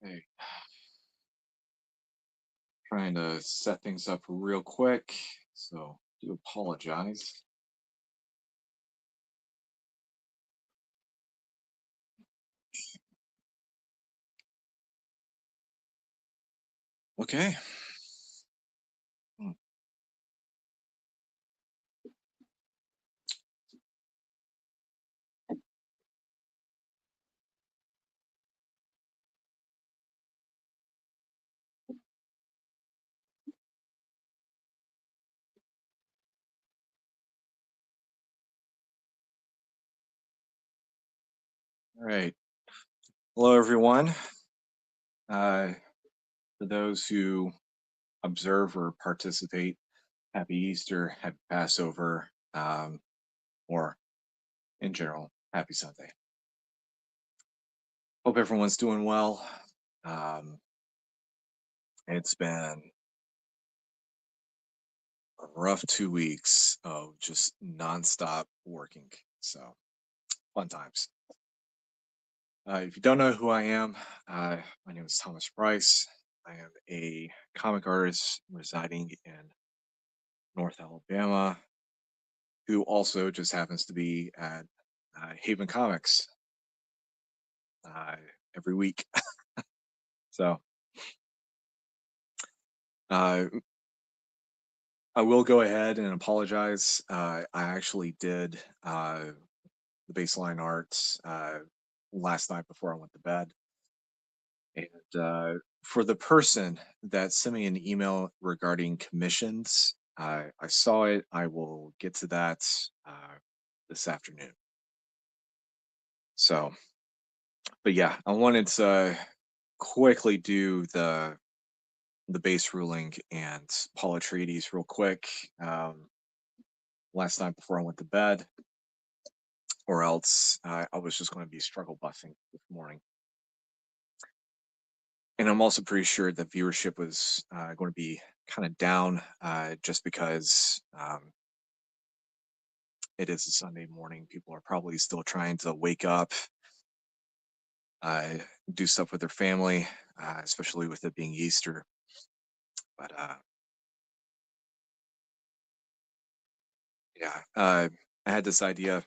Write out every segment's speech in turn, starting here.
Hey, trying to set things up real quick, so do apologize. Okay. Hmm. All right. Hello, everyone. Uh, for those who observe or participate, happy Easter, happy Passover, or in general, happy Sunday. Hope everyone's doing well. Um, it's been a rough 2 weeks of just nonstop working. So, fun times. If you don't know who I am, my name is Thomas Price. I am a comic artist residing in North Alabama, who also just happens to be at Haven Comics uh, every week. So uh, I will go ahead and apologize. I actually did the baseline arts last night before I went to bed. And for the person that sent me an email regarding commissions, I saw it. I will get to that this afternoon. So, but yeah, I wanted to quickly do the base ruling and Paul Atreides real quick last night before I went to bed, or else I was just going to be struggle busing this morning. And I'm also pretty sure that viewership was going to be kind of down just because it is a Sunday morning. People are probably still trying to wake up, uh, do stuff with their family, especially with it being Easter. But yeah, I had this idea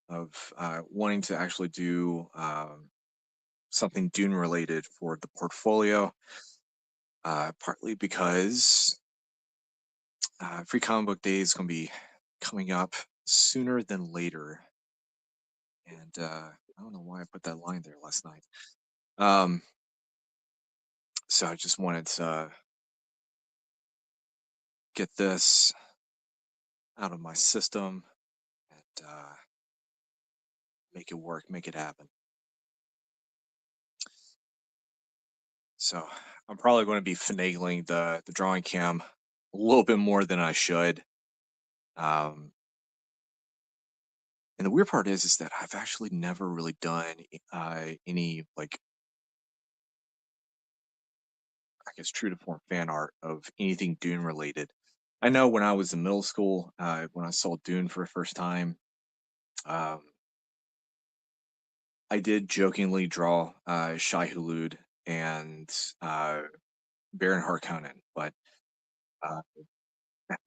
of wanting to actually do something Dune related for the portfolio, partly because Free Comic Book Day is going to be coming up sooner than later. And I don't know why I put that line there last night. Um, so I just wanted to get this out of my system and make it work, make it happen. So I'm probably going to be finagling the drawing cam a little bit more than I should. Um, and the weird part is that I've actually never really done any like I guess true to form fan art of anything Dune related. I know when I was in middle school, when I saw Dune for the first time, um, I did jokingly draw Shai Hulud and uh, Baron Harkonnen, but uh,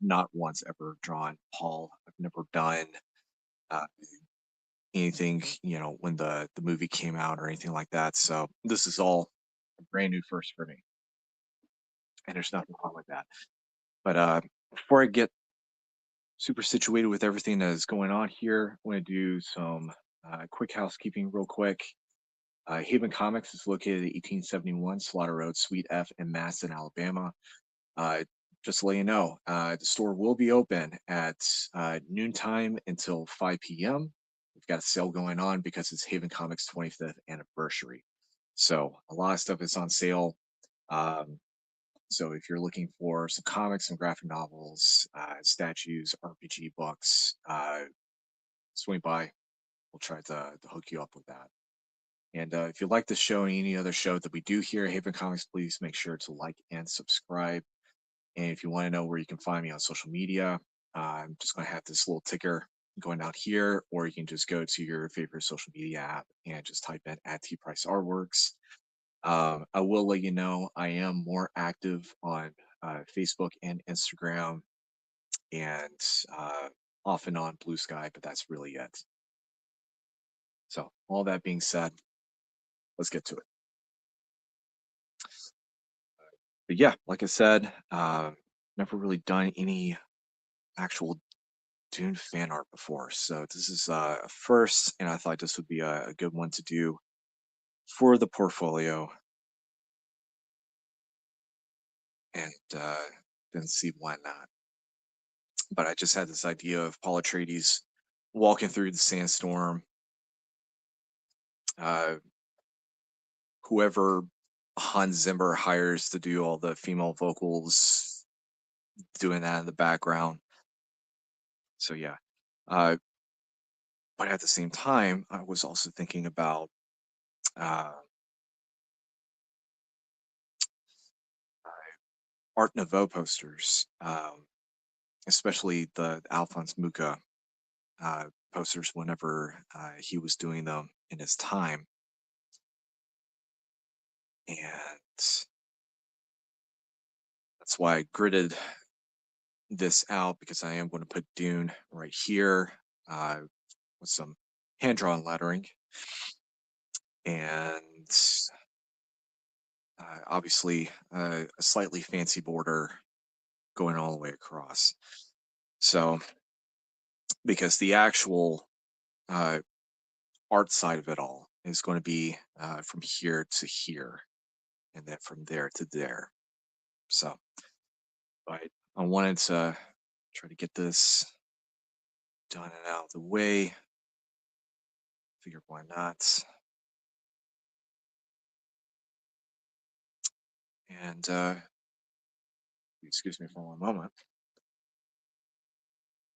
not once ever drawn Paul. I've never done uh, anything, when the movie came out or anything like that. So this is all a brand new first for me, and there's nothing wrong with that. But before I get super situated with everything that is going on here, I want to do some quick housekeeping real quick. Haven Comics is located at 1871 Slaughter Road, Suite F in Madison, Alabama. Uh, just to let you know, the store will be open at noontime until 5 p.m. We've got a sale going on because it's Haven Comics' 25th anniversary. So a lot of stuff is on sale. Um, so if you're looking for some comics, some graphic novels, statues, RPG books, swing by. We'll try to hook you up with that. And if you like the show and any other show that we do here at Haven Comics, please make sure to like and subscribe. And if you want to know where you can find me on social media, I'm just going to have this little ticker going out here, or you can just go to your favorite social media app and just type in at tpriceartworks. I will let you know I am more active on Facebook and Instagram and uh, off and on Blue Sky, but that's really it. So, all that being said, let's get to it. But yeah, like I said, never really done any actual Dune fan art before. So, this is a first, and I thought this would be a good one to do for the portfolio and then see why not. But I just had this idea of Paul Atreides walking through the sandstorm. Uh, Whoever Hans Zimmer hires to do all the female vocals, doing that in the background. So yeah, uh, but at the same time, I was also thinking about uh, Art Nouveau posters, especially the Alphonse Mucha posters. Whenever he was doing them in his time, and that's why I gridded this out because I am going to put Dune right here uh, with some hand drawn lettering and obviously a slightly fancy border going all the way across. So, because the actual uh, art side of it all is going to be from here to here and then from there to there. So, but I wanted to try to get this done and out of the way. Figure why not. And excuse me for one moment.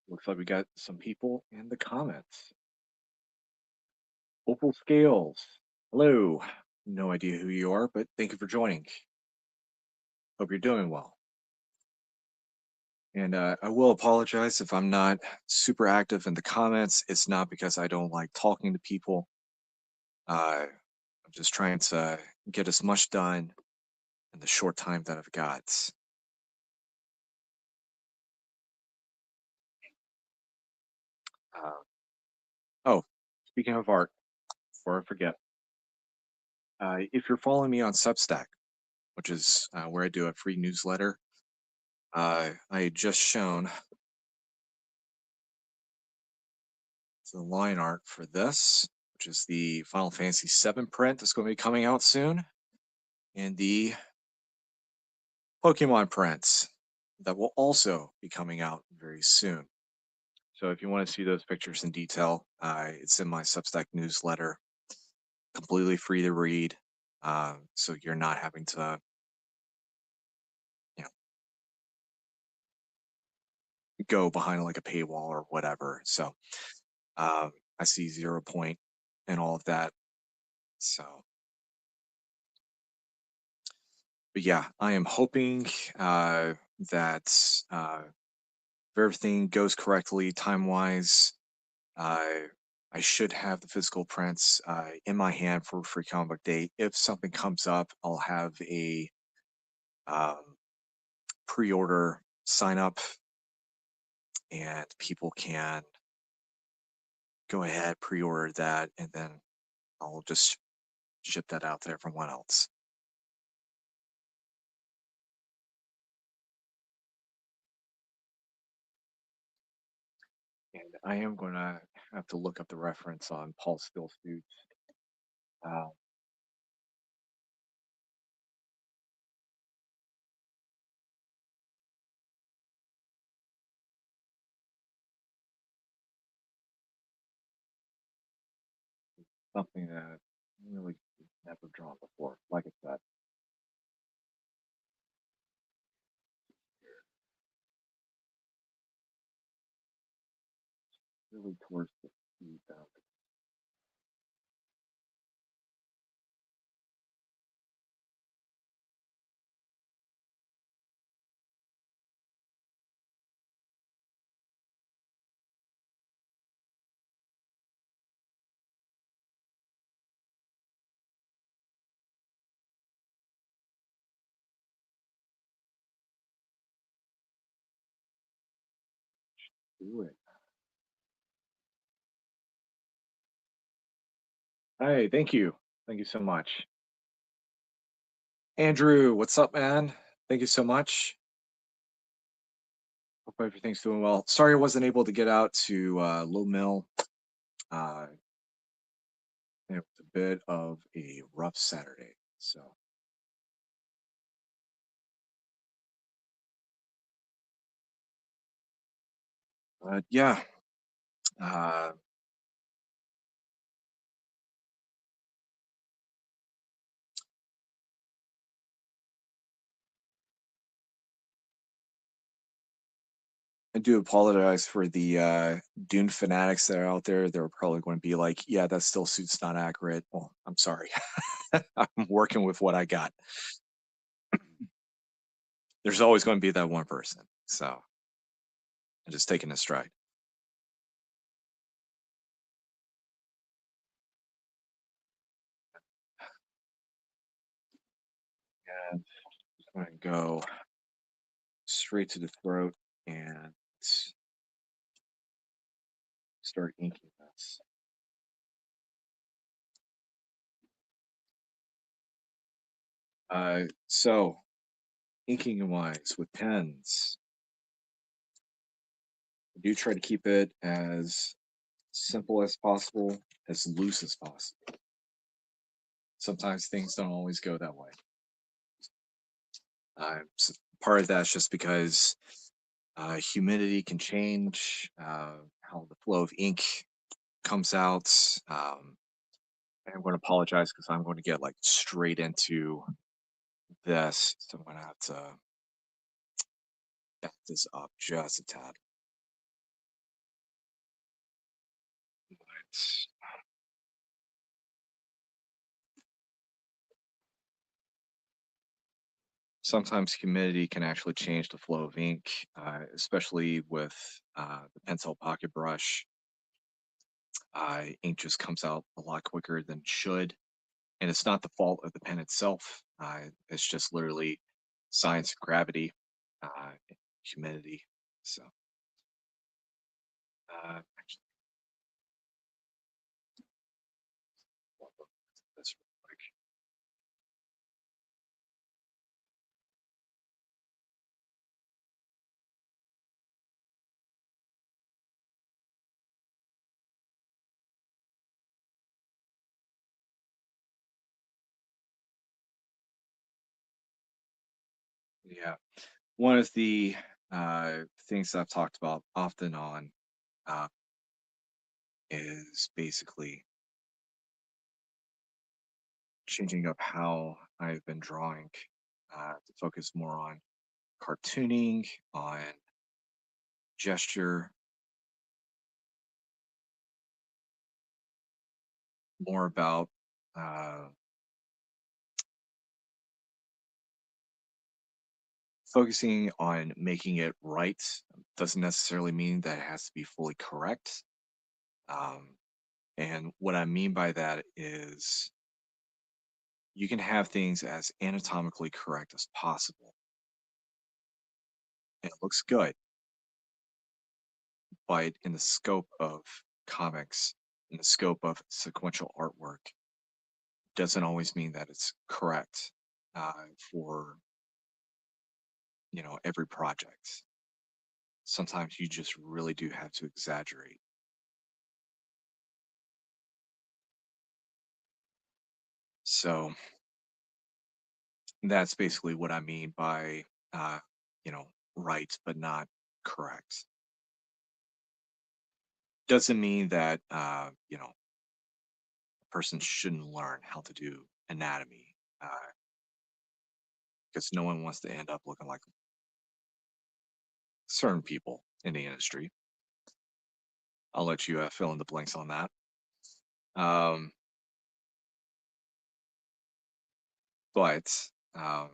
Looks like we got some people in the comments. Opal Scales. Hello. No idea who you are, but thank you for joining. Hope you're doing well. And I will apologize if I'm not super active in the comments. It's not because I don't like talking to people. I'm just trying to get as much done in the short time that I've got. Uh, oh, speaking of art, before I forget, if you're following me on Substack, which is where I do a free newsletter, I had just shown the line art for this, which is the Final Fantasy VII print that's going to be coming out soon, and the Pokemon prints that will also be coming out very soon. So if you want to see those pictures in detail, it's in my Substack newsletter, completely free to read. So you're not having to, you know, go behind like a paywall or whatever. So I see 0 point and all of that. So, but yeah, I am hoping that if everything goes correctly time wise, uh, I should have the physical prints in my hand for Free Comic Book Day. If something comes up, I'll have a um, pre-order sign up, and people can go ahead pre-order that, and then I'll just ship that out to everyone else. And I am going to have to look up the reference on Paul Stillsuit's. Uh, Something that I really never drawn before. Like I said, really towards the speed of Do it. Hey, thank you. Thank you so much. Andrew, what's up, man? Thank you so much. Hope everything's doing well. Sorry I wasn't able to get out to Low Mill. Uh, it was a bit of a rough Saturday. So, yeah, uh, I do apologize for the Dune fanatics that are out there. They're probably going to be like, yeah, that still suit's not accurate. Well, I'm sorry. I'm working with what I got. There's always going to be that one person. So I'm just taking a stride. And I'm going to go straight to the throat and start inking this. So inking wise with pens, I do try to keep it as simple as possible, as loose as possible. Sometimes things don't always go that way. Part of that's just because humidity can change how the flow of ink comes out. Um, and I'm going to apologize because I'm going to get like straight into this. So I'm going to have to back this up just a tad. Sometimes humidity can actually change the flow of ink, especially with the pencil pocket brush. Ink just comes out a lot quicker than it should. And it's not the fault of the pen itself. It's just literally science of gravity, uh, humidity. So, actually, this real quick. Yeah. One of the things I've talked about often on uh, is basically changing up how I've been drawing to focus more on cartooning, on gesture, more about uh, focusing on making it right. Doesn't necessarily mean that it has to be fully correct. Um, and what I mean by that is you can have things as anatomically correct as possible. And it looks good, but in the scope of comics, in the scope of sequential artwork, doesn't always mean that it's correct for every project. Sometimes you just really do have to exaggerate. So that's basically what I mean by uh, right but not correct. Doesn't mean that a person shouldn't learn how to do anatomy because no one wants to end up looking like certain people in the industry. I'll let you fill in the blanks on that. Um, but um,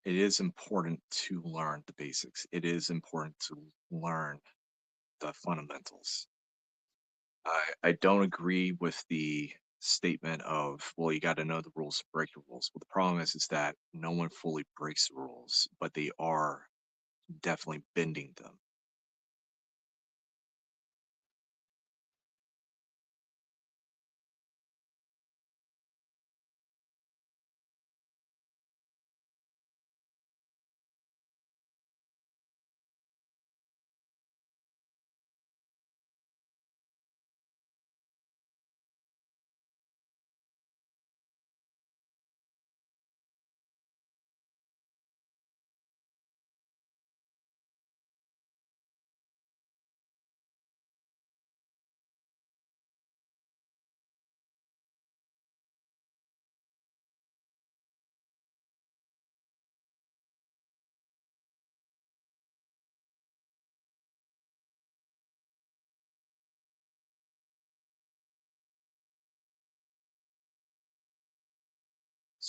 it is important to learn the basics. It is important to learn the fundamentals. I don't agree with the statement of, well, you got to know the rules to break the rules. But the problem is that no one fully breaks the rules, but they are definitely bending them.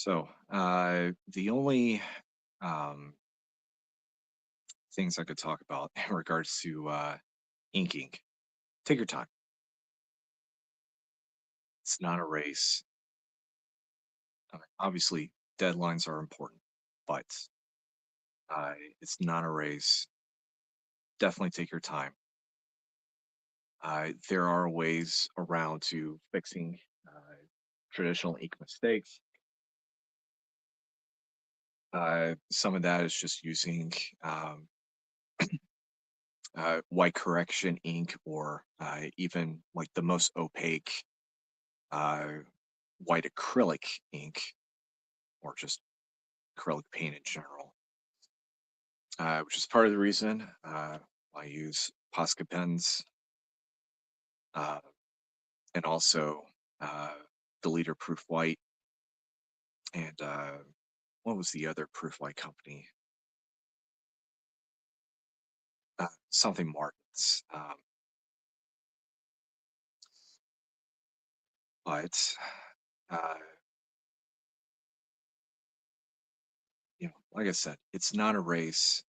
The only um, things I could talk about in regards to inking, take your time. It's not a race. Obviously, deadlines are important, but uh, it's not a race. Definitely take your time. There are ways around to fixing traditional ink mistakes. Some of that is just using um, white correction ink or even like the most opaque uh, white acrylic ink or just acrylic paint in general, which is part of the reason I use Posca pens uh, and also uh, the leader proof white and what was the other proof white company? Something Martins. But uh, like I said, it's not a race.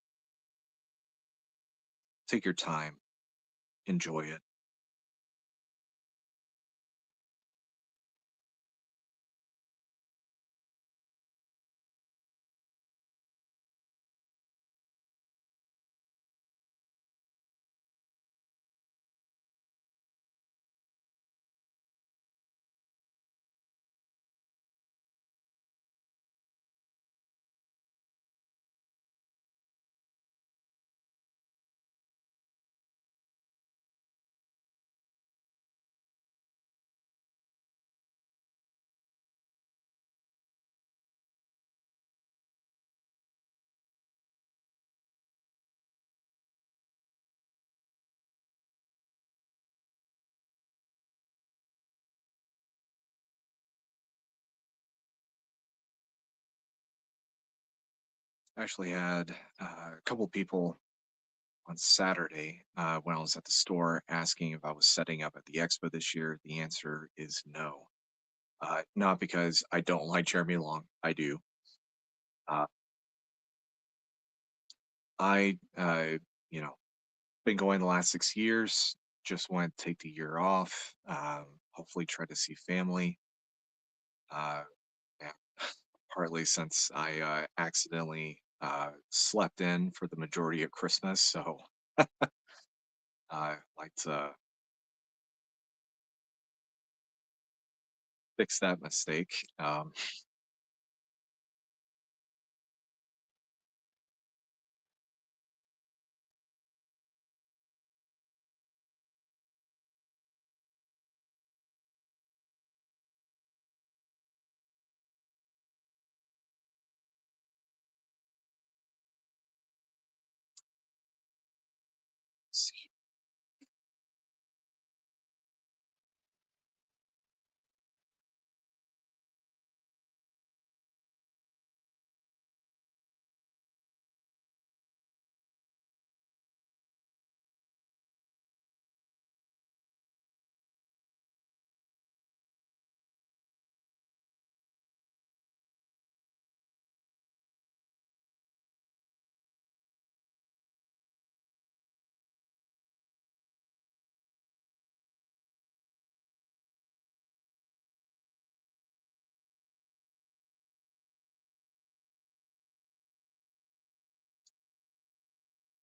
Take your time, enjoy it. I actually had a couple people on Saturday when I was at the store asking if I was setting up at the expo this year. The answer is no. Not because I don't like Jeremy Long. I do. Uh, I you know, been going the last 6 years. Just want to take the year off. Hopefully, try to see family. Uh, yeah, partly since I accidentally slept in for the majority of Christmas, so I like to fix that mistake.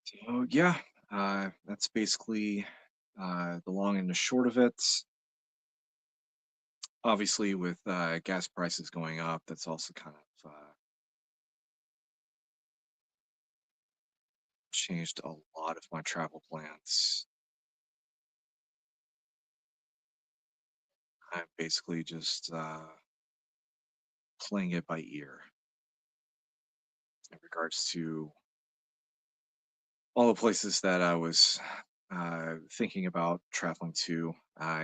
So yeah, that's basically the long and the short of it. Obviously, with gas prices going up, that's also kind of changed a lot of my travel plans. I'm basically just playing it by ear in regards to all the places that I was thinking about traveling to.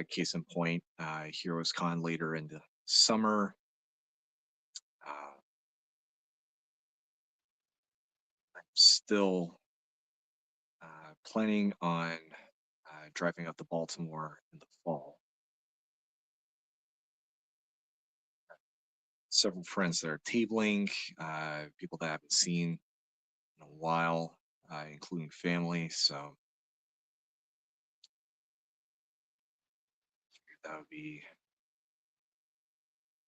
Case in point, Heroes Con later in the summer. Uh, I'm still planning on driving up to Baltimore in the fall. several friends that are tabling, people that I haven't seen in a while, including family. So that would be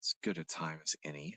as good a time as any.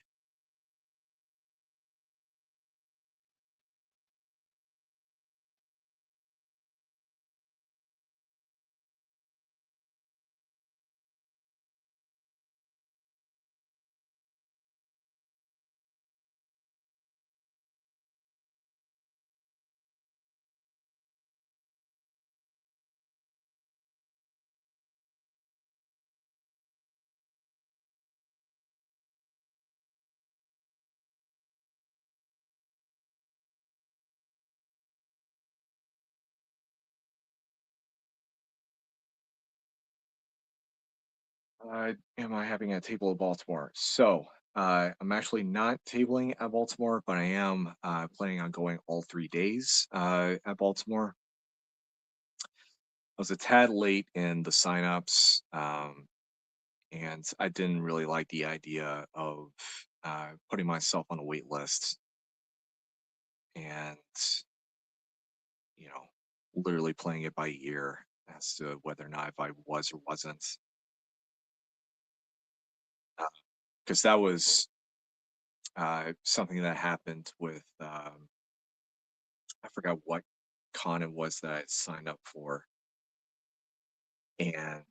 Am I having a table of Baltimore? So I'm actually not tabling at Baltimore, but I am planning on going all 3 days at Baltimore. I was a tad late in the signups, and I didn't really like the idea of putting myself on a wait list and, you know, literally playing it by ear as to whether or not if I was or wasn't. Because that was something that happened with, I forgot what con it was that I signed up for. And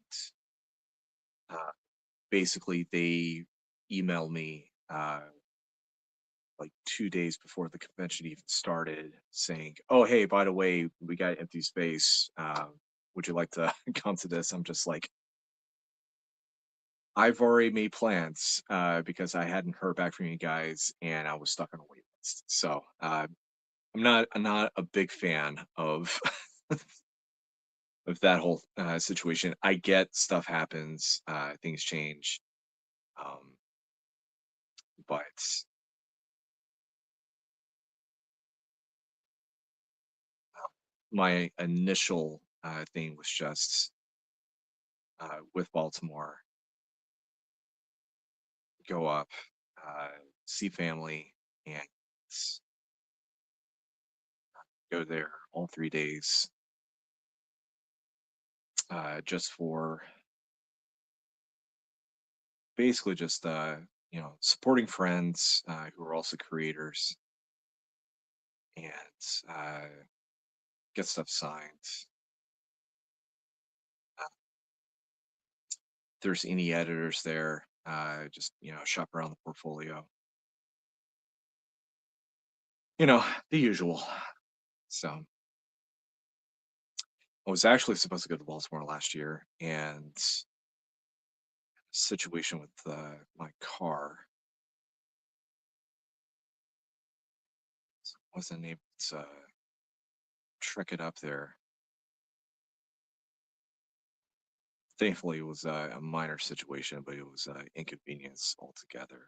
uh, basically, they emailed me like 2 days before the convention even started saying, "Oh, hey, by the way, we got empty space. Would you like to come to this?" I'm just like, I've already made plans because I hadn't heard back from you guys and I was stuck on a wait list. So I'm not a big fan of of that whole situation. I get stuff happens, things change, um, but my initial thing was just with Baltimore, go up, uh, see family, and go there all 3 days, just for basically just supporting friends who are also creators and uh, get stuff signed. If there's any editors there, just shop around the portfolio. The usual. So I was actually supposed to go to Baltimore last year, and situation with my car, so I wasn't able to trek it up there. Thankfully, it was a minor situation, but it was inconvenience altogether.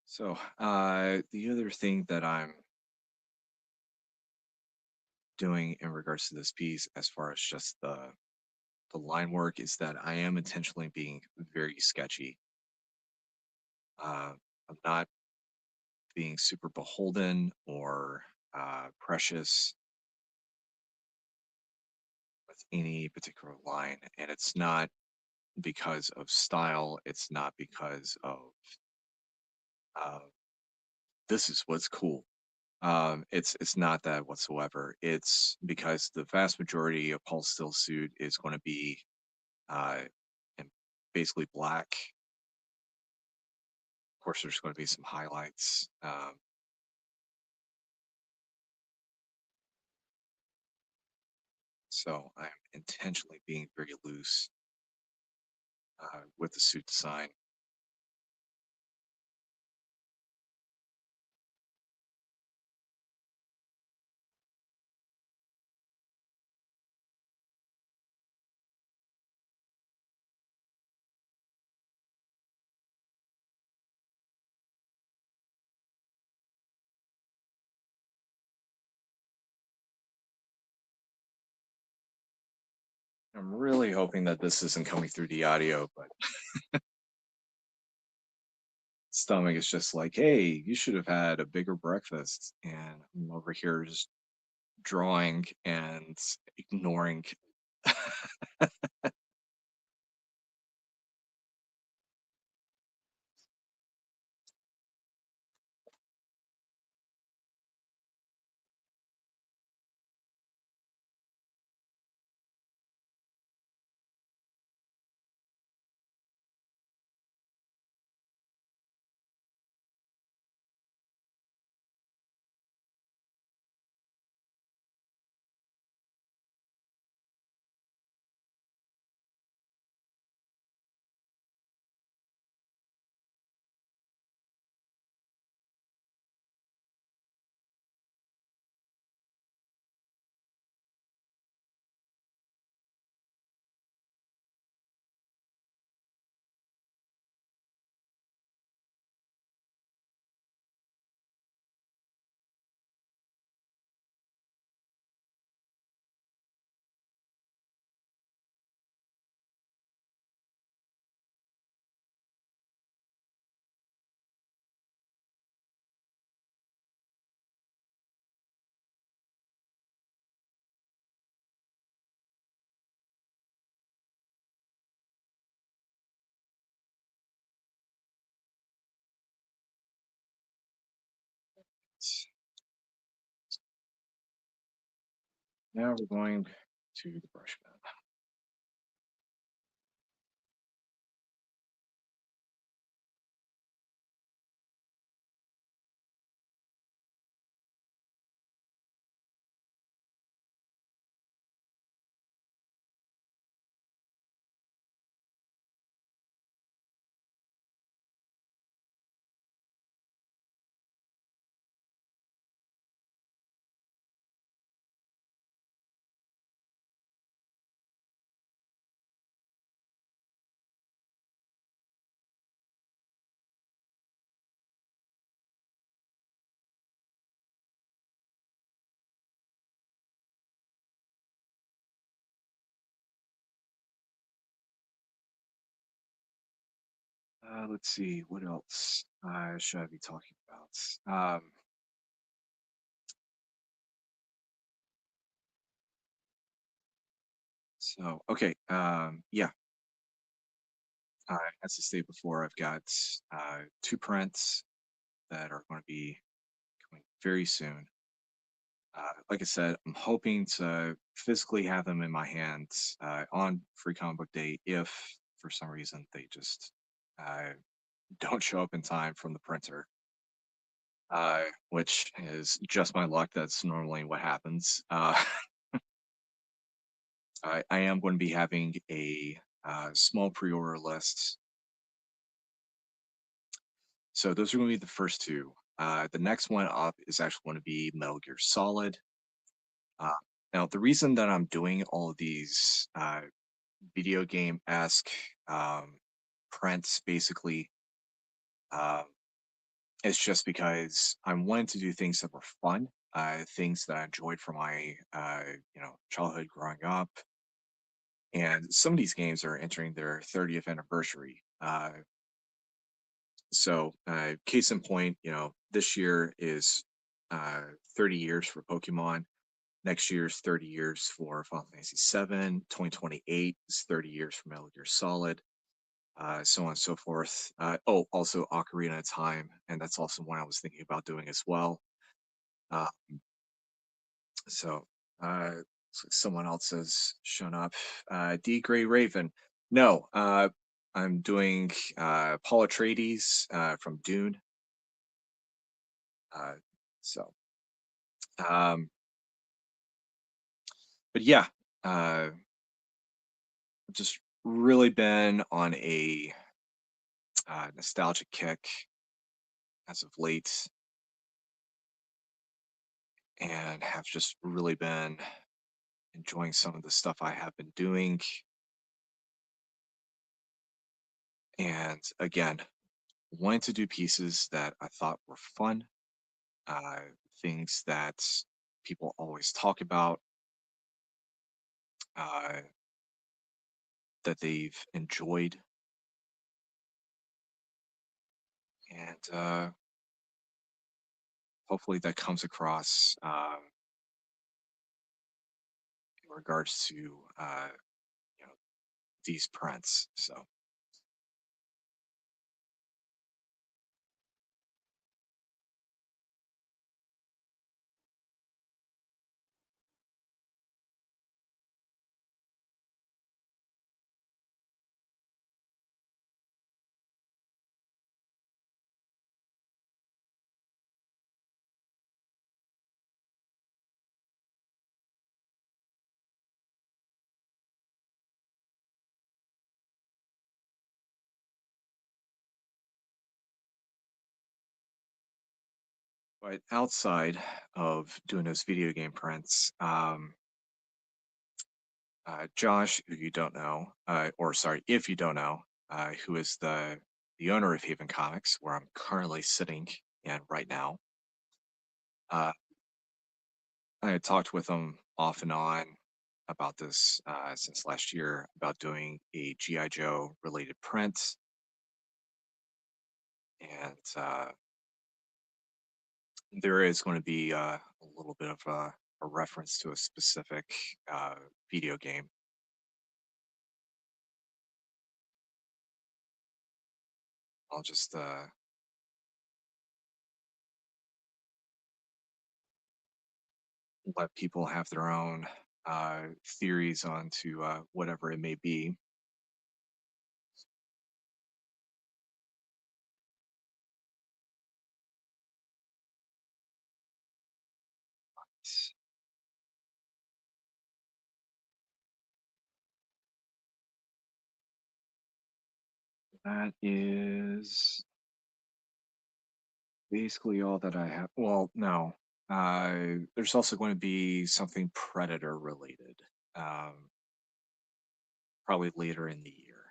So the other thing that I'm doing in regards to this piece, as far as just the line work, is that I am intentionally being very sketchy. I'm not being super beholden or precious with any particular line, and it's not because of style. It's not because of uh, this is what's cool. It's not that whatsoever. It's because the vast majority of Paul's still suit is going to be uh, in basically black. Of course, there's going to be some highlights. So I'm intentionally being very loose with the suit design. I'm really hoping that this isn't coming through the audio, but stomach is just like, hey, you should have had a bigger breakfast. And I'm over here just drawing and ignoring. Now we're going to the brush pen. Let's see, what else should I be talking about? Okay, yeah, as I stated before, I've got two prints that are going to be coming very soon. Like I said, I'm hoping to physically have them in my hands on Free Comic Book Day if for some reason they just uh, don't show up in time from the printer, which is just my luck. That's normally what happens. I am going to be having a small pre-order list. So those are going to be the first two. The next one up is actually going to be Metal Gear Solid. Uh, Now, the reason that I'm doing all of these video game-esque um, prints, basically, um, is just because I'm wanting to do things that were fun, things that I enjoyed from my childhood growing up. And some of these games are entering their 30th anniversary. Case in point, this year is 30 years for Pokemon. Next year's 30 years for Final Fantasy VII. 2028 is 30 years for Metal Gear Solid. So on and so forth. Also Ocarina of Time, and that's also one I was thinking about doing as well. Uh, so looks like someone else has shown up. D. Gray Raven. No, I'm doing Paul Atreides from Dune. Uh, so, um, but yeah, I've just really been on a nostalgic kick as of late, and have just really been enjoying some of the stuff I have been doing. And again, wanting to do pieces that I thought were fun, uh, things that people always talk about, uh, that they've enjoyed, and hopefully that comes across in regards to you know these prints. So, but outside of doing those video game prints, Josh, who you don't know, or sorry, if you don't know, who is the owner of Haven Comics, where I'm currently sitting in right now. Uh, I had talked with him off and on about this since last year about doing a GI Joe related print, and there is going to be a little bit of a reference to a specific uh, video game. I'll just let people have their own theories onto whatever it may be. That is basically all that I have. Well, no. There's also going to be something Predator related, probably later in the year.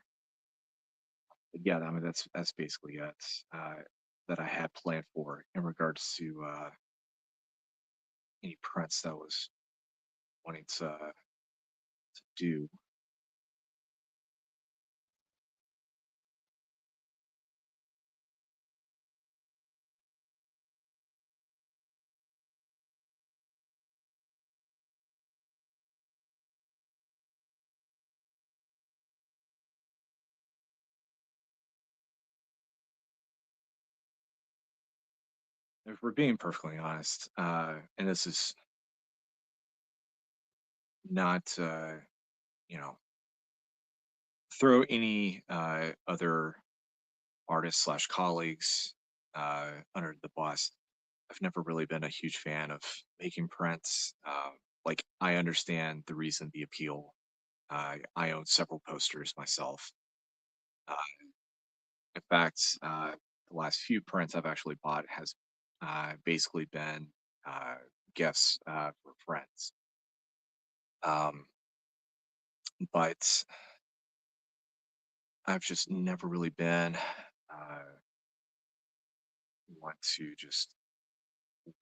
But yeah, I mean that's basically it that I had planned for in regards to any prints that I was wanting to do. If we're being perfectly honest, and this is not you know throw any other artists slash colleagues under the bus. I've never really been a huge fan of making prints. Like I understand the reason, the appeal. I own several posters myself. Uh, in fact, the last few prints I've actually bought has basically been uh, gifts for friends. Um, but I've just never really been want to just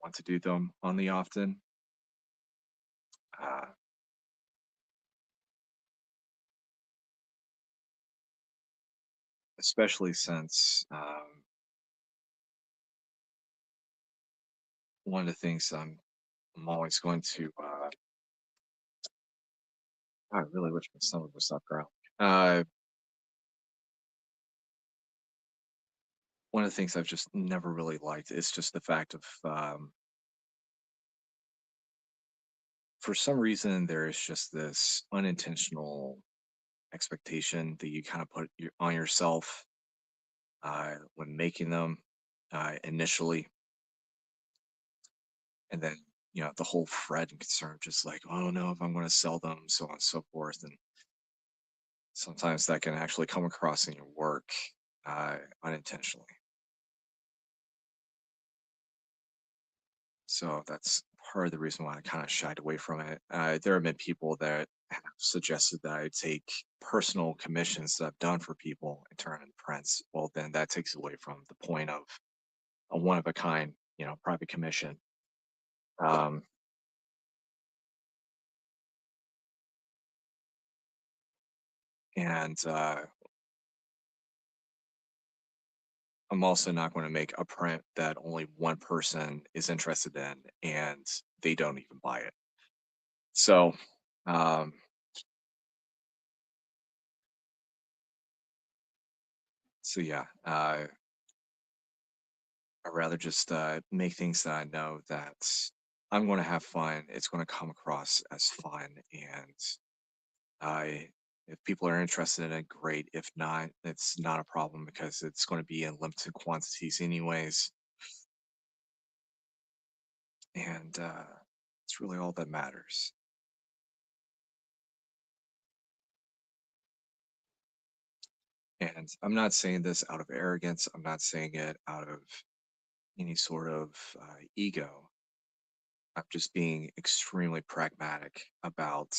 want to do them on the often. Uh, Especially since one of the things I'm always going to I really wish my stomach would stop growling. Uh, One of the things I've just never really liked is just the fact of for some reason there is just this unintentional expectation that you kind of put on yourself when making them initially, and then the whole fret and concern, just like, oh no, if I'm going to sell them, so on and so forth, and sometimes that can actually come across in your work unintentionally. So that's part of the reason why I kind of shied away from it. There have been people that have suggested that I take personal commissions that I've done for people and turn into prints. Well, then that takes away from the point of a one of a kind, private commission. Um, And I'm also not going to make a print that only one person is interested in and they don't even buy it. So, um, yeah, I'd rather just make things that I know that I'm going to have fun. It's going to come across as fun, and I, if people are interested in it, great. If not, it's not a problem because it's going to be in limited quantities anyways, and it's really all that matters. And I'm not saying this out of arrogance. I'm not saying it out of any sort of ego. I'm just being extremely pragmatic about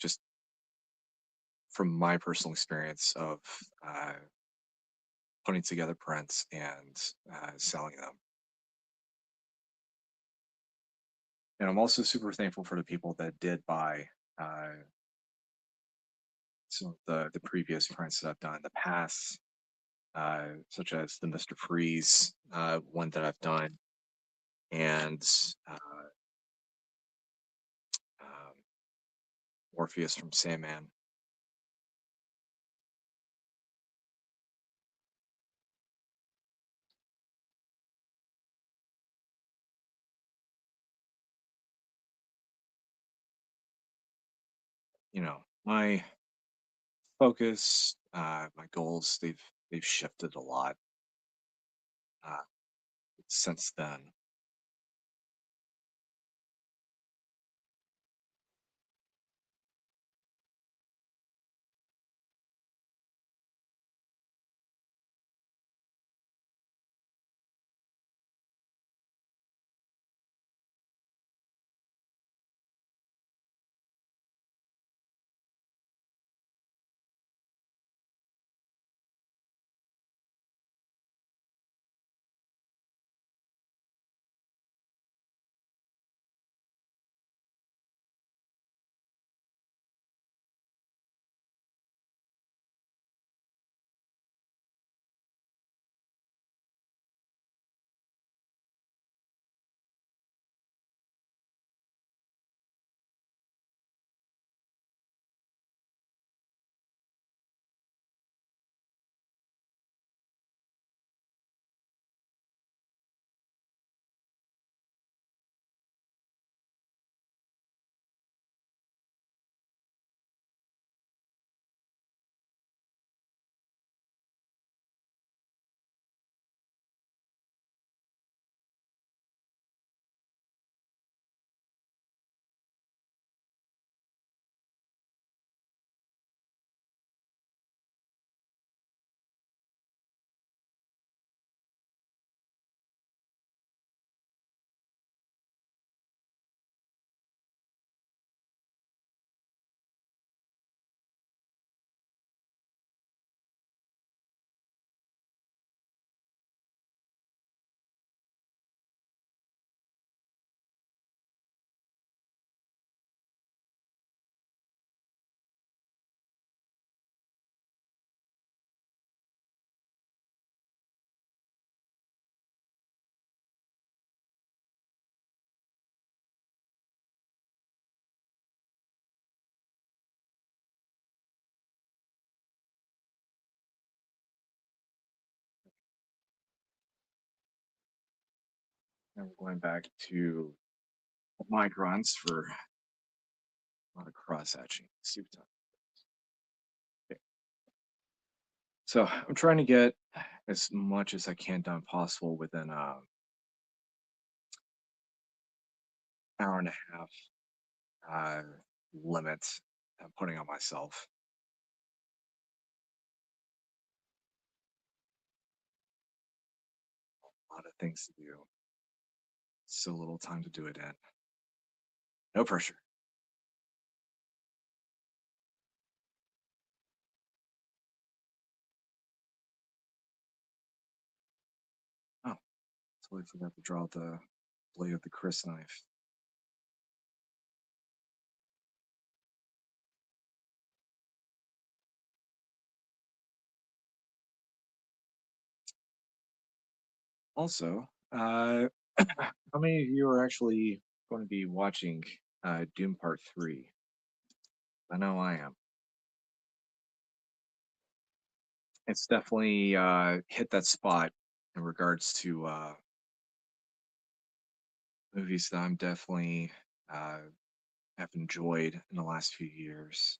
just from my personal experience of uh, putting together prints and selling them. And I'm also super thankful for the people that did buy some of the previous prints that I've done in the past, such as the Mr. Freeze one that I've done, and uh, um, Morpheus from Sandman. You know, my focus, my goals, they've shifted a lot uh, since then. And we're going back to microns for a lot of cross hatching. Okay. So I'm trying to get as much as I can done possible within a hour and a half uh, limit I'm putting on myself. A lot of things to do, so little time to do it in. No pressure. Oh, totally forgot to draw the blade of the Chris knife. Also, how many of you are actually going to be watching Doom Part 3? I know I am. It's definitely hit that spot in regards to movies that I'm definitely uh, have enjoyed in the last few years.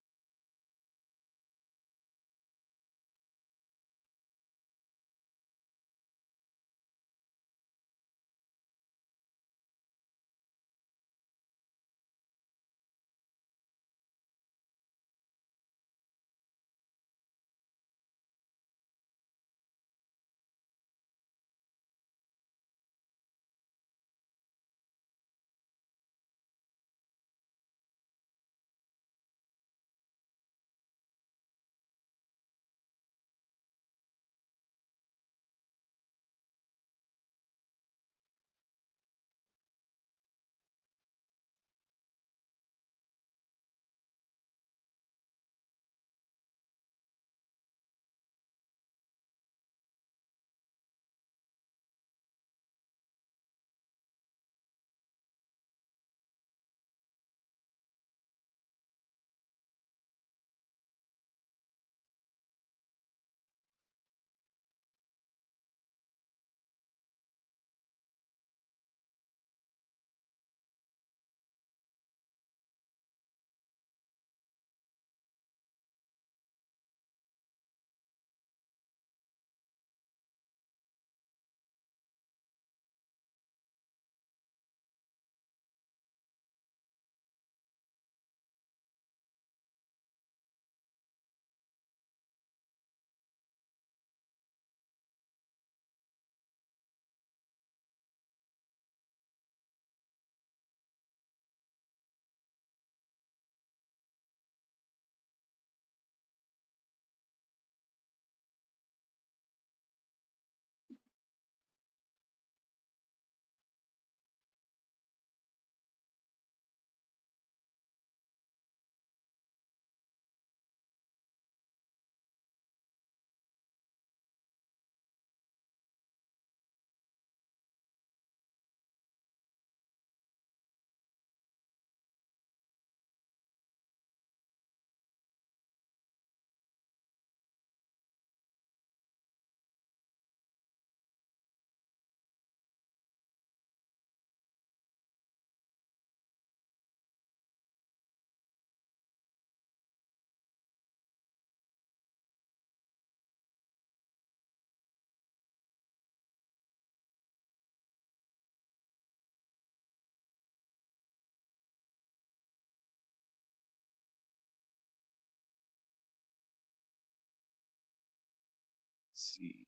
Let's see.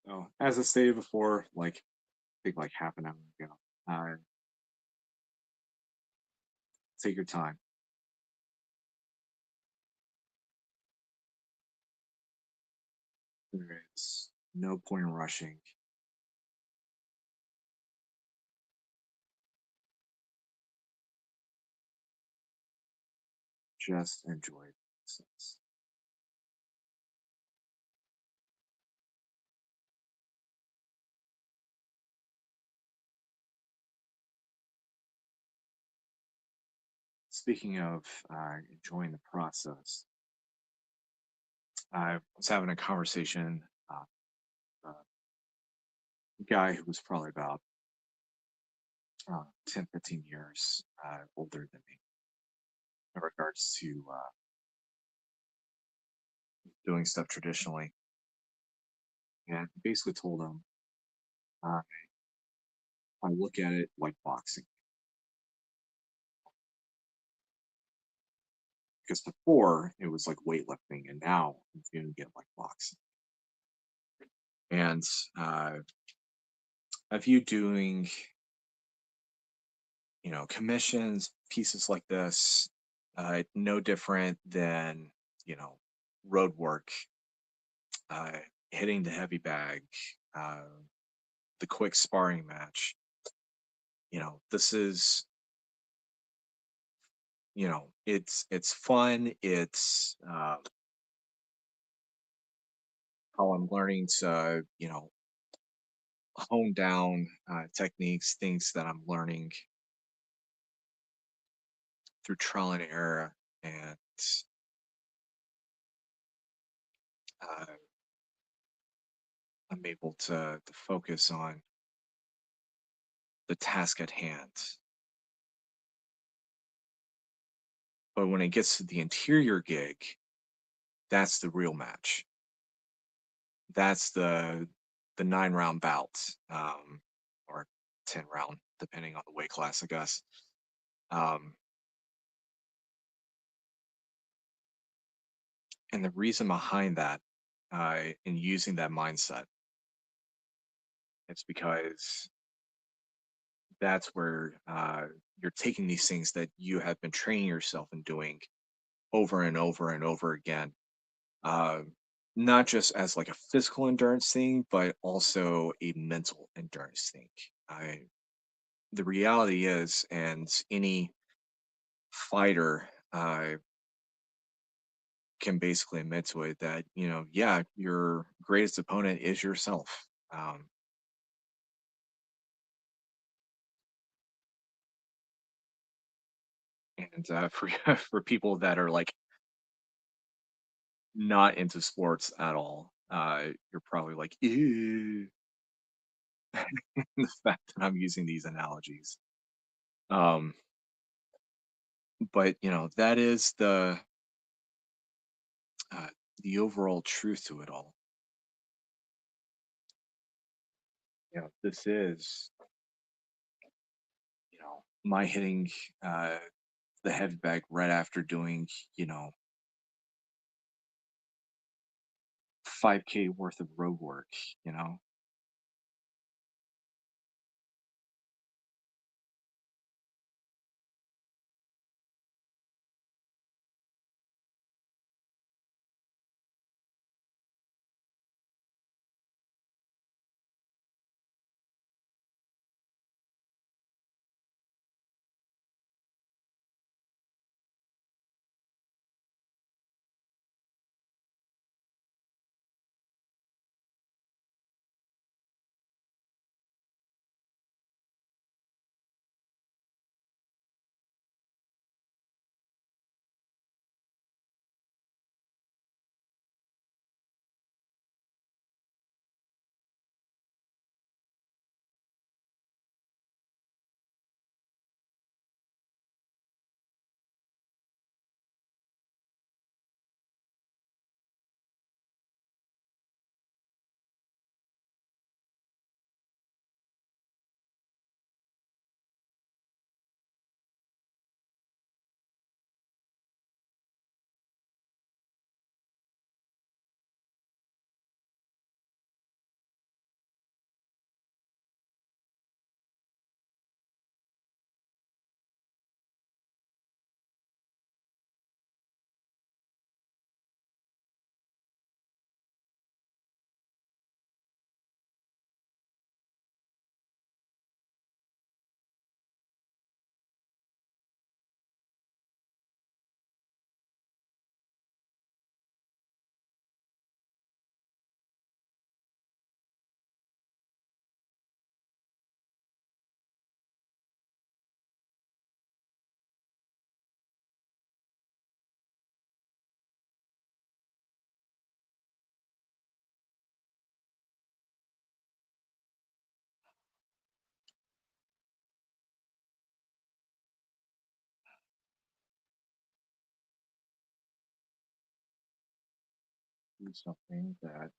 So, as I stated before, like I think like half an hour ago, uh, take your time. There is no point in rushing. Just enjoy the process. Speaking of enjoying the process, I was having a conversation with a guy who was probably about 10, 15 years older than me in regards to doing stuff traditionally. And basically told him, uh, I look at it like boxing. Because before it was like weightlifting, and now I'm viewing it like boxing. And uh, I view doing, commissions, pieces like this, no different than, you know, road work, uh, hitting the heavy bag, uh, the quick sparring match. This is, it's fun. It's how I'm learning to, hone down techniques, things that I'm learning through trial and error, and uh, I'm able to focus on the task at hand. But when it gets to the interior gig, that's the real match. That's the 9 round bout, or 10 round, depending on the weight class, I guess. Um, and the reason behind that, in using that mindset, it's because that's where you're taking these things that you have been training yourself in doing over and over and over again, uh, not just as like a physical endurance thing, but also a mental endurance thing. I The reality is, and any fighter can basically admit to it, that yeah, your greatest opponent is yourself. And for for people that are like not into sports at all, you're probably like, ew, the fact that I'm using these analogies. Um, but that is uh, the overall truth to it all. This is my hitting uh, the heavy bag right after doing, you know 5K worth of road work. You know, do something that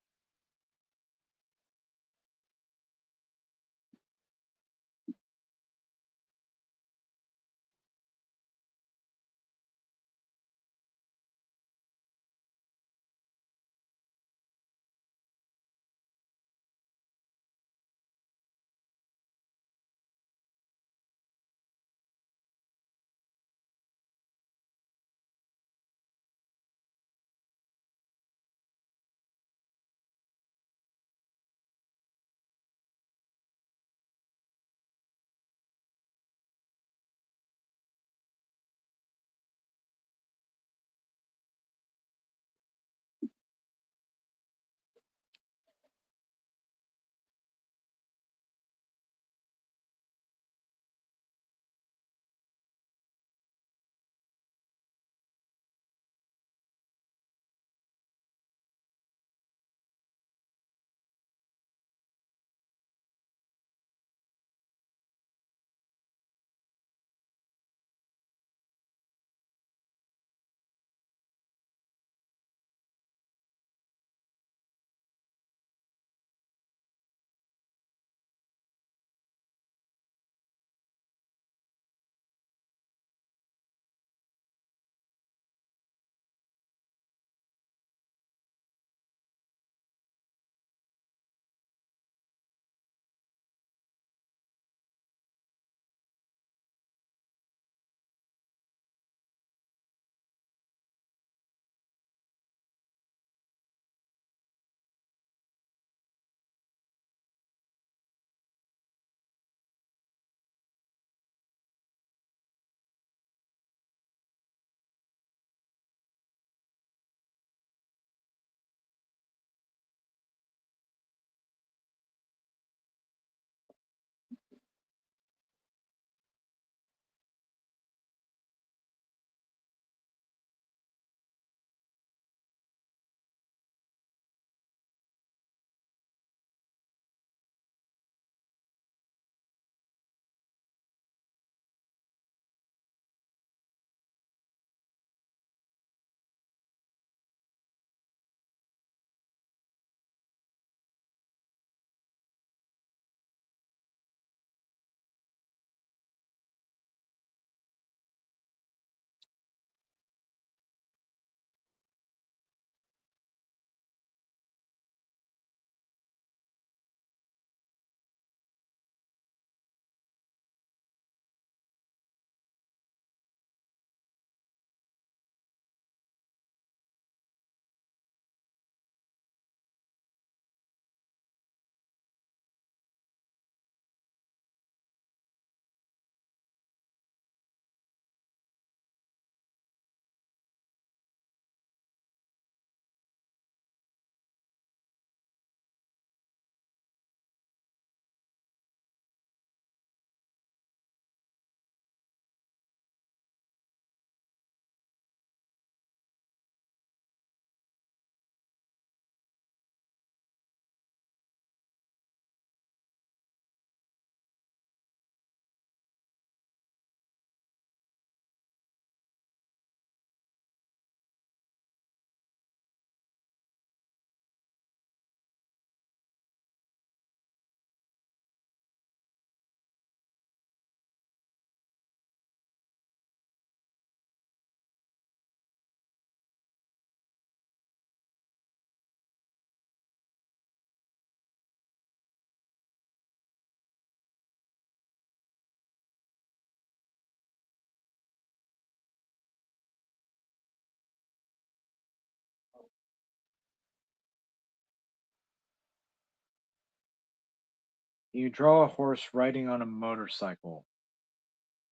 you draw a horse riding on a motorcycle.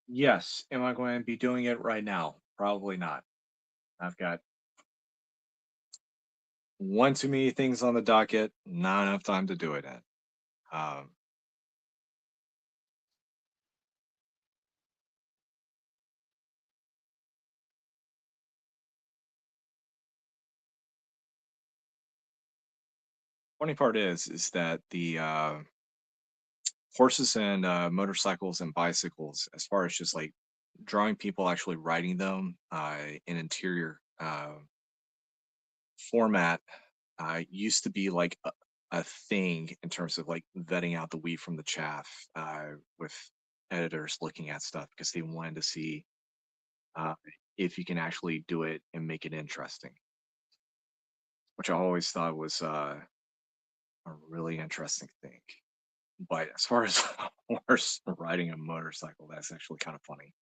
Yes. Am I going to be doing it right now? Probably not. I've got one too many things on the docket, not enough time to do it in. Um, Funny part is that the horses and motorcycles and bicycles, as far as just like drawing people actually riding them in interior format, used to be like a thing in terms of like vetting out the wheat from the chaff, with editors looking at stuff because they wanted to see uh, if you can actually do it and make it interesting, which I always thought was a really interesting thing. But as far as horse riding a motorcycle, that's actually kind of funny.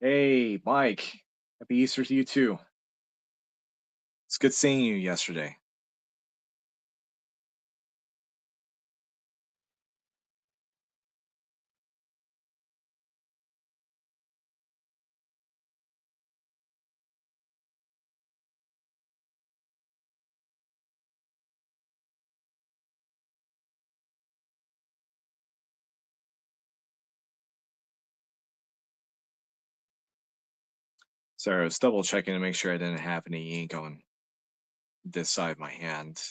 Hey, Mike, happy Easter to you too. It's good seeing you yesterday. Sorry, I was double checking to make sure I didn't have any ink on this side of my hand.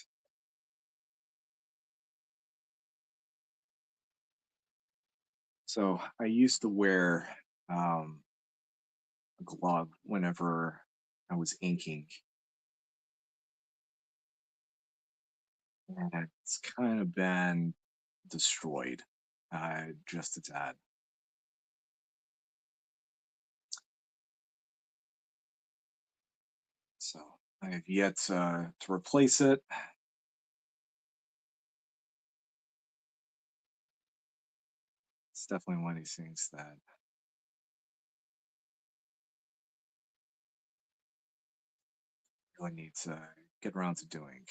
So I used to wear a glove whenever I was inking, and it's kind of been destroyed, just a tad. So I have yet to replace it. It's definitely one of these things that really need to get around to doing.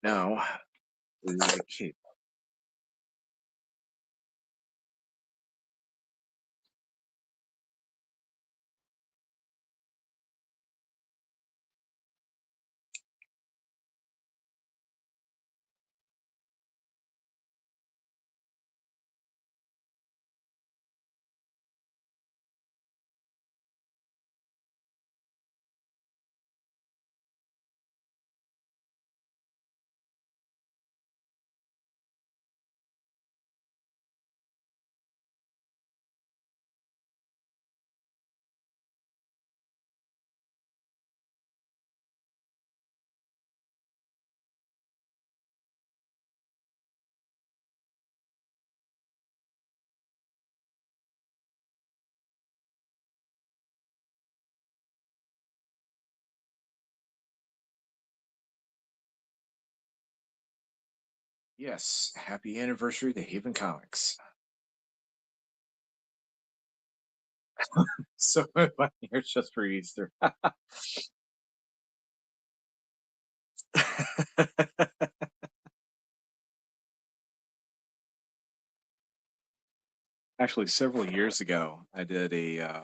Now, the cape. Yes, happy anniversary to Haven Comics. So my here's just for Easter. Actually, several years ago, I did a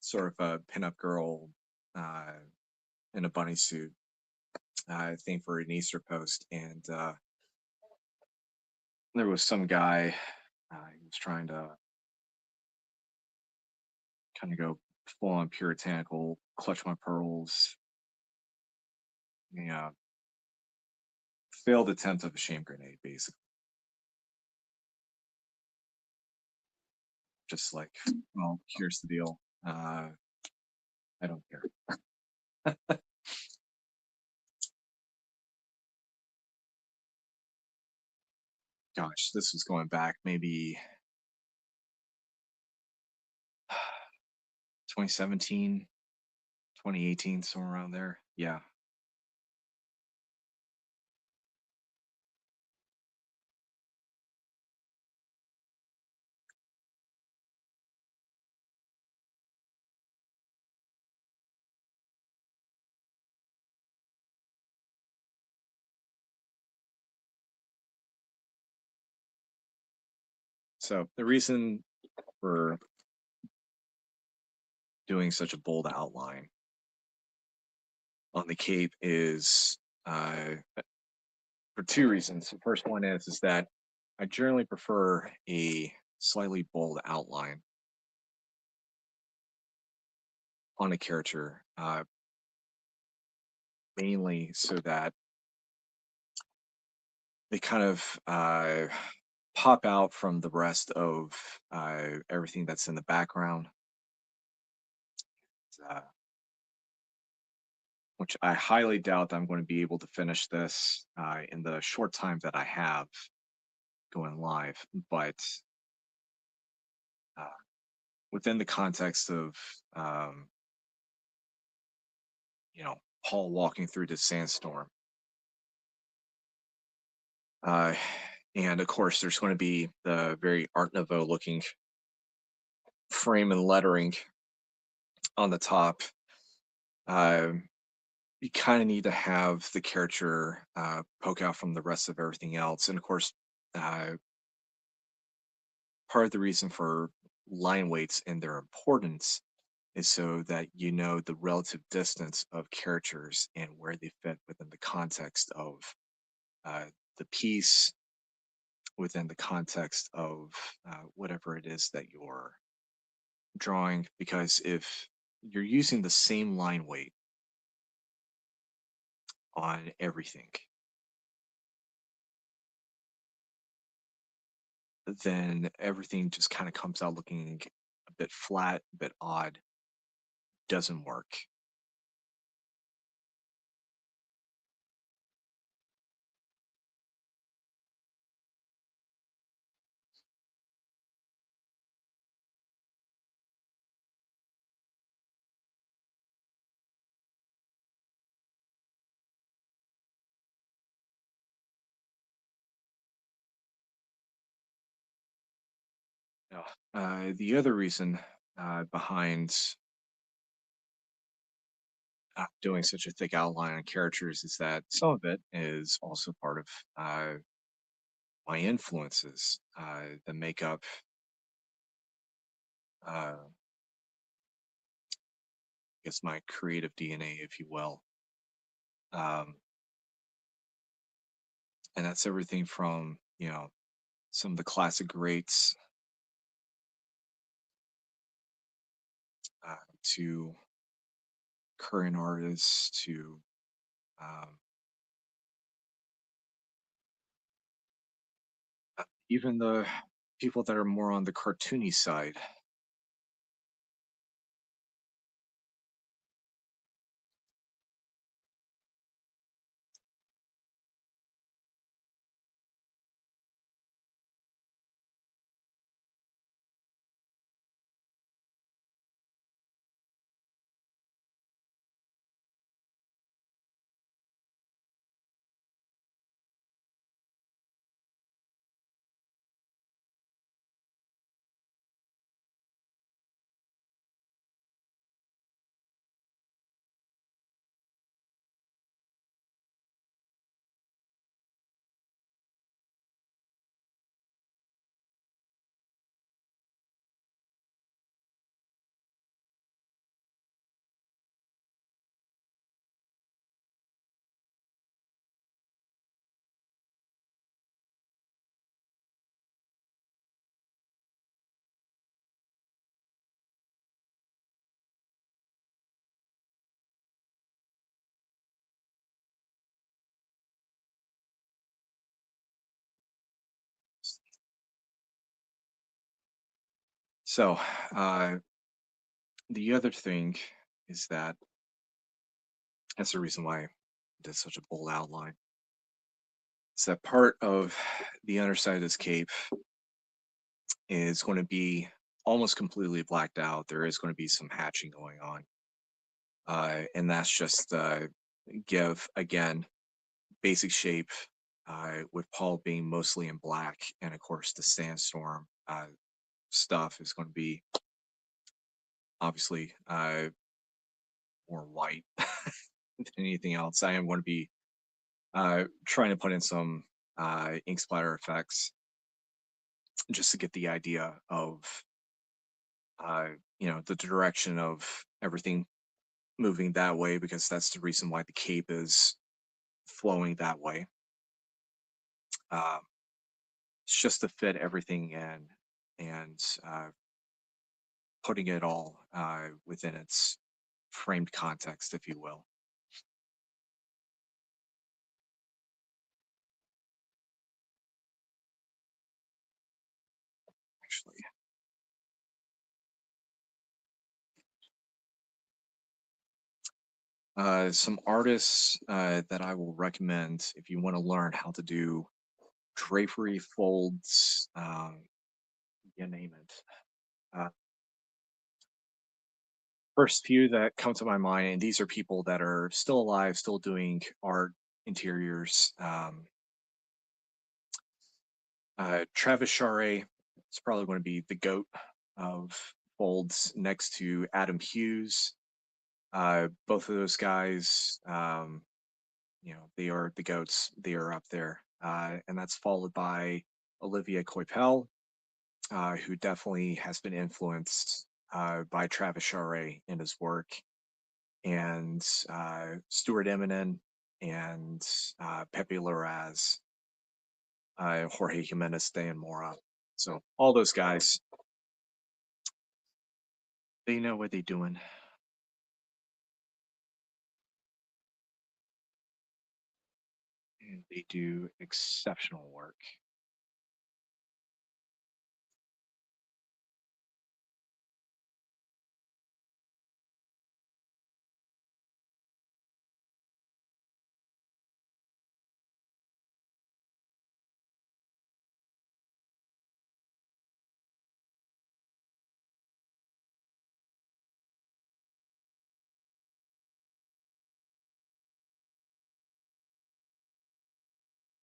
sort of a pinup girl uh, in a bunny suit thing for an Easter post, and there was some guy he was trying to kind of go full on puritanical, clutch my pearls, yeah, failed attempt of a shame grenade, basically. Just like, well, here's the deal. I don't care. Gosh, this was going back maybe 2017, 2018, somewhere around there. Yeah. So the reason for doing such a bold outline on the cape is for two reasons. The first one is that I generally prefer a slightly bold outline on a character, mainly so that they kind of pop out from the rest of everything that's in the background, uh, which I highly doubt that I'm going to be able to finish this in the short time that I have going live. But uh, within the context of um, you know, Paul walking through the sandstorm. Uh, and of course, there's going to be the very Art Nouveau looking frame and lettering on the top. Um, you kind of need to have the character poke out from the rest of everything else. And of course, uh, part of the reason for line weights and their importance is so that you know the relative distance of characters and where they fit within the context of uh, the piece, within the context of whatever it is that you're drawing. Because if you're using the same line weight on everything, then everything just kind of comes out looking a bit flat, a bit odd, doesn't work. No. The other reason behind doing such a thick outline on characters is that some of it is also part of my influences that make up, I guess, my creative DNA, if you will. Um, and that's everything from, some of the classic greats to current artists to um, even the people that are more on the cartoony side. So, uh, the other thing is that that's the reason why I did such a bold outline. Is that part of the underside of this cape is going to be almost completely blacked out. There is going to be some hatching going on. And that's just give again basic shape with Paul being mostly in black, and of course the sandstorm stuff is going to be obviously more white than anything else. I am going to be trying to put in some ink splatter effects just to get the idea of uh, the direction of everything moving that way, because that's the reason why the cape is flowing that way. Um, it's just to fit everything in and putting it all within its framed context, if you will. Actually, some artists that I will recommend if you want to learn how to do drapery folds, you name it. Uh, First few that come to my mind, and these are people that are still alive, still doing art interiors. Travis Charest is probably going to be the goat of folds next to Adam Hughes. Both of those guys, they are the goats. They are up there, and that's followed by Olivia Coipel, who definitely has been influenced by Travis Charest in his work, and Stuart Eminem and Pepe Larraz, Jorge Jimenez de and Mora. So all those guys, they know what they're doing, and they do exceptional work.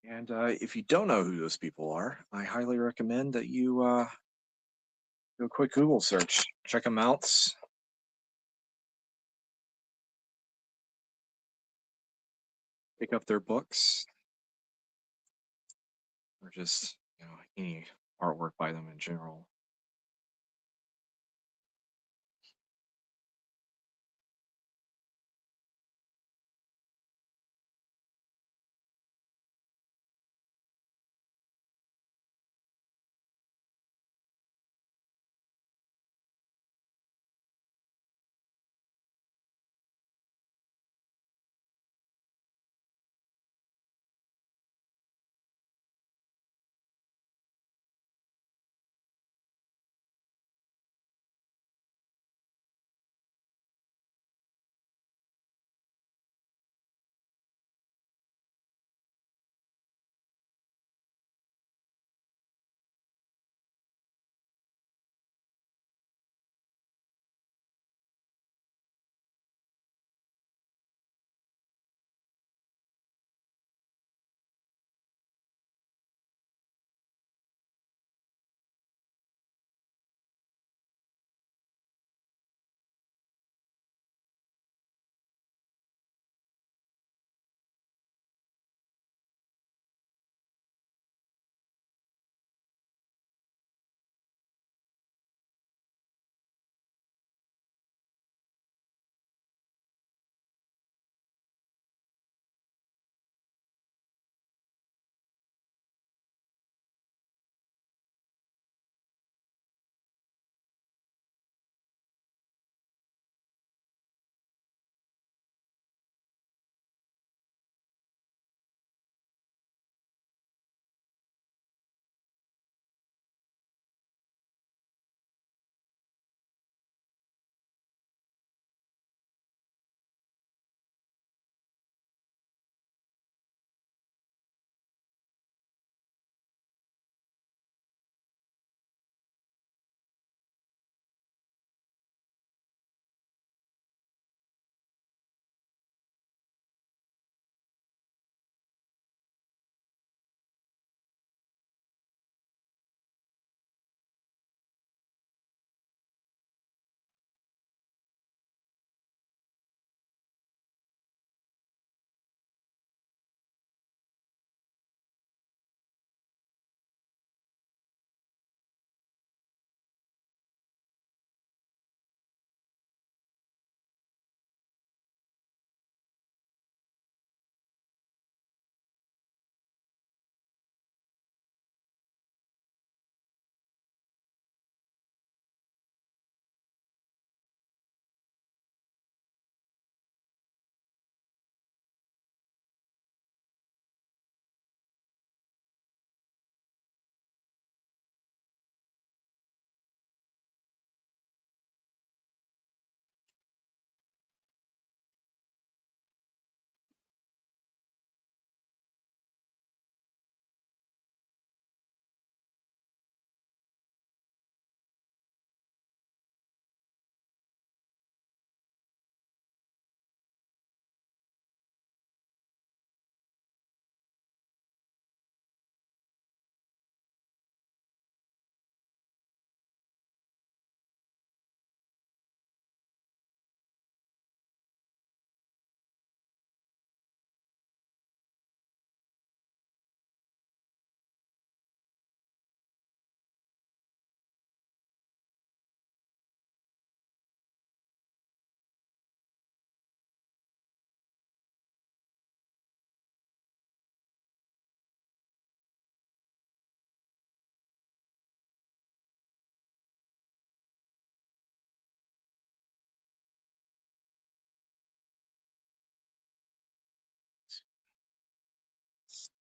And if you don't know who those people are, I highly recommend that you do a quick Google search, check them out, pick up their books, or just any artwork by them in general.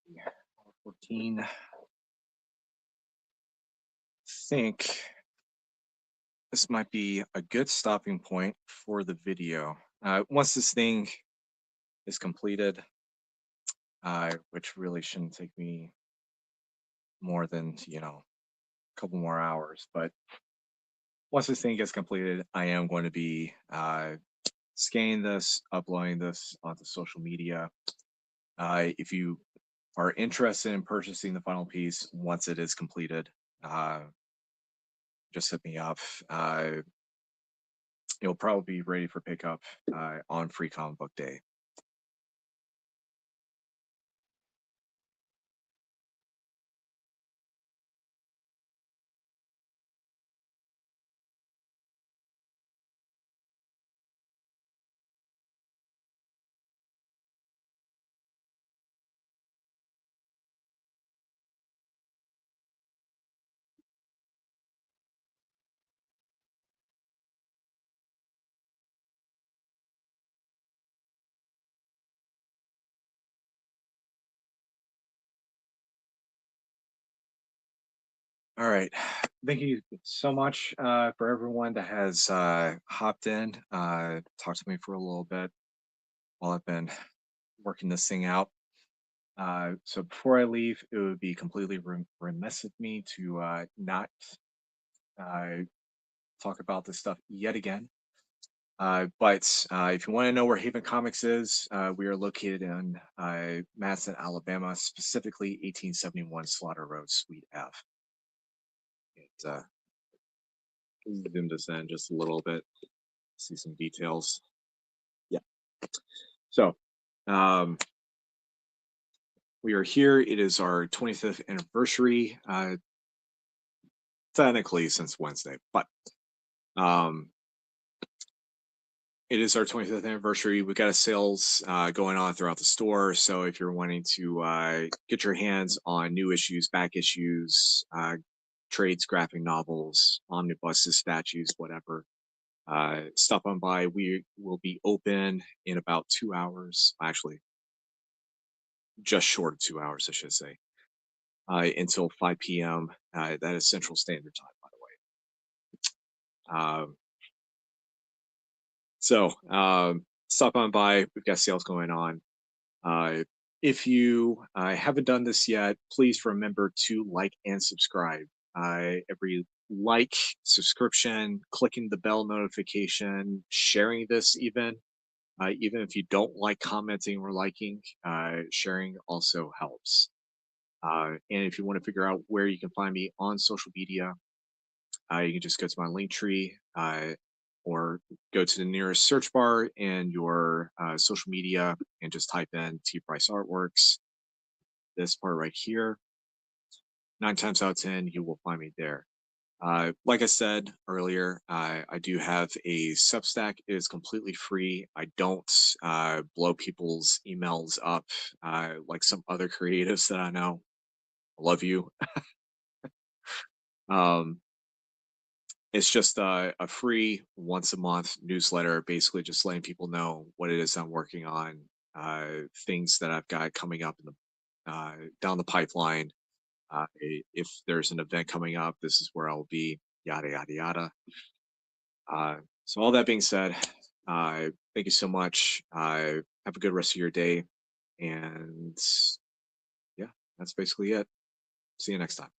Yeah, 14. I think this might be a good stopping point for the video. Once this thing is completed, which really shouldn't take me more than, a couple more hours, but once this thing gets completed, I am going to be scanning this, uploading this onto social media. If you are interested in purchasing the final piece once it is completed, uh, just hit me up. It'll probably be ready for pickup on Free Comic Book Day. All right. Thank you so much for everyone that has hopped in, talked to me for a little bit while I've been working this thing out. So before I leave, it would be completely remiss of me to not uh, talk about this stuff yet again. But if you want to know where Haven Comics is, we are located in Madison, Alabama, specifically 1871 Slaughter Road, Suite F. It, zoom this in just a little bit, see some details. Yeah. So um, we are here. It is our 25th anniversary, technically since Wednesday, but um, it is our 25th anniversary. We've got a sales going on throughout the store. So if you're wanting to get your hands on new issues, back issues, trades, graphic novels, omnibuses, statues, whatever, stop on by. We will be open in about 2 hours, actually, just short of 2 hours, I should say, until 5 p.m. That is Central Standard Time, by the way. So stop on by. We've got sales going on. Uh, if you haven't done this yet, please remember to like and subscribe. Every like, subscription, clicking the bell notification, sharing this even if you don't like commenting or liking, sharing also helps. And if you want to figure out where you can find me on social media, you can just go to my link tree or go to the nearest search bar in your social media and just type in tpriceartworks. This part right here, 9 times out of 10, you will find me there. Like I said earlier, I do have a Substack. It is completely free. I don't blow people's emails up like some other creatives that I know. I love you. Um, it's just a free once a month newsletter, basically just letting people know what it is I'm working on, things that I've got coming up in the down the pipeline. If there's an event coming up, this is where I'll be. Yada yada yada. So all that being said, thank you so much. Have a good rest of your day, and yeah, that's basically it. See you next time.